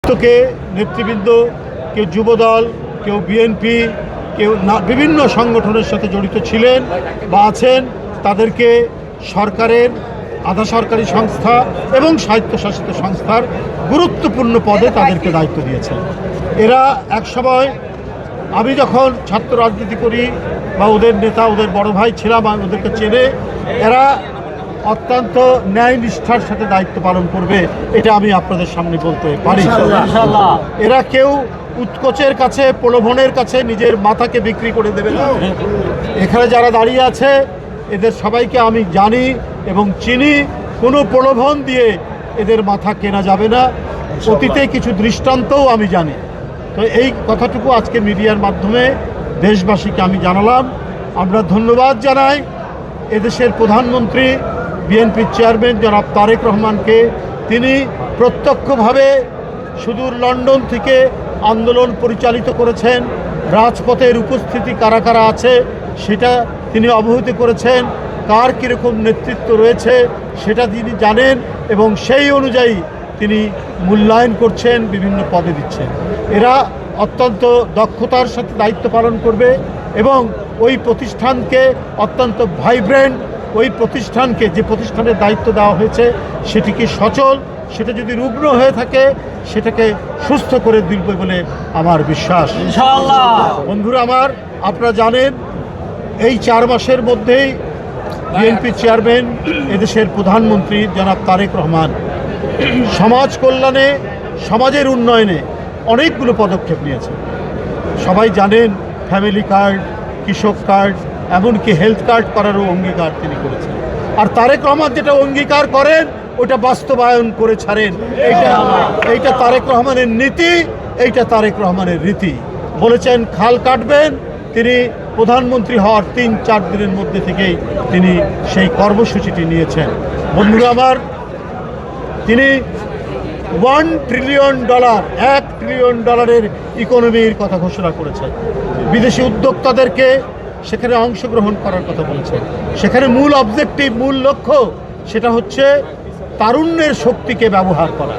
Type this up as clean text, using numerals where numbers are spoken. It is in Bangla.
প্রত্যেকে নেতৃবৃন্দ, কেউ যুবদল, কেউ বিএনপি, কেউ বিভিন্ন সংগঠনের সাথে জড়িত ছিলেন বা আছেন, তাদেরকে সরকারের আধা সরকারি সংস্থা এবং স্বায়ত্তশাসিত সংস্থার গুরুত্বপূর্ণ পদে তাদেরকে দায়িত্ব দিয়েছেন। এরা একসময় আমি যখন ছাত্র রাজনীতি করি বা ওদের নেতা, ওদের বড় ভাই ছিলাম, আমি ওদেরকে চেনে, এরা অত্যন্ত ন্যায় নিষ্ঠার সাথে দায়িত্ব পালন করবে, এটা আমি আপনাদের সামনে বলতে পারি। এরা কেউ উৎকোচের কাছে, প্রলোভনের কাছে নিজের মাথাকে বিক্রি করে দেবে না। এখানে যারা দাঁড়িয়ে আছে এদের সবাইকে আমি জানি এবং চিনি। কোনো প্রলোভন দিয়ে এদের মাথা কেনা যাবে না। অতীতে কিছু দৃষ্টান্তও আমি জানি। তো এই কথাটুকু আজকে মিডিয়ার মাধ্যমে দেশবাসীকে আমি জানালাম। আমরা ধন্যবাদ জানাই এদেশের প্রধানমন্ত্রী, বিএনপির চেয়ারম্যান জনাব তারেক রহমানকে। তিনি প্রত্যক্ষভাবে সুদূর লন্ডন থেকে আন্দোলন পরিচালিত করেছেন। রাজপথের উপস্থিতি কারা কারা আছে সেটা তিনি অবহিত করেছেন। কার কীরকম নেতৃত্ব রয়েছে সেটা তিনি জানেন এবং সেই অনুযায়ী তিনি মূল্যায়ন করছেন, বিভিন্ন পদে দিচ্ছেন। এরা অত্যন্ত দক্ষতার সাথে দায়িত্ব পালন করবে এবং ওই প্রতিষ্ঠানকে অত্যন্ত ভাইব্রেন্ট, ওই প্রতিষ্ঠানকে, যে প্রতিষ্ঠানের দায়িত্ব দেওয়া হয়েছে সেটিকে সচল, সেটা যদি রুগ্ন হয়ে থাকে সেটাকে সুস্থ করে দিবে বলে আমার বিশ্বাস। ইনশাআল্লাহ। বন্ধুরা আমার, আপনারা জানেন এই 4 মাসের মধ্যেই বিএনপি চেয়ারম্যান, এদেশের প্রধানমন্ত্রী জনাব তারেক রহমান সমাজ কল্যাণে, সমাজের উন্নয়নে অনেকগুলো পদক্ষেপ নিয়েছে। সবাই জানেন ফ্যামিলি কার্ড, কৃষক কার্ড, এমনকি হেলথ কার্ড করারও অঙ্গীকার তিনি করেছেন। আর তারেক রহমান যেটা অঙ্গীকার করেন ওটা বাস্তবায়ন করে ছাড়েন। এইটা তারেক রহমানের নীতি, এইটা তারেক রহমানের রীতি। বলেছেন খাল কাটবেন, তিনি প্রধানমন্ত্রী হওয়ার 3-4 দিনের মধ্যে থেকেই তিনি সেই কর্মসূচিটি নিয়েছেন। বন্ধুরা আমার, তিনি $1 ট্রিলিয়ন, $1 ট্রিলিয়ন ইকোনমির কথা ঘোষণা করেছেন। বিদেশি উদ্যোক্তাদেরকে সেখানে অংশগ্রহণ করার কথা বলেছেন। সেখানে মূল অবজেক্টিভ, মূল লক্ষ্য সেটা হচ্ছে তারুণ্যের শক্তিকে ব্যবহার করা।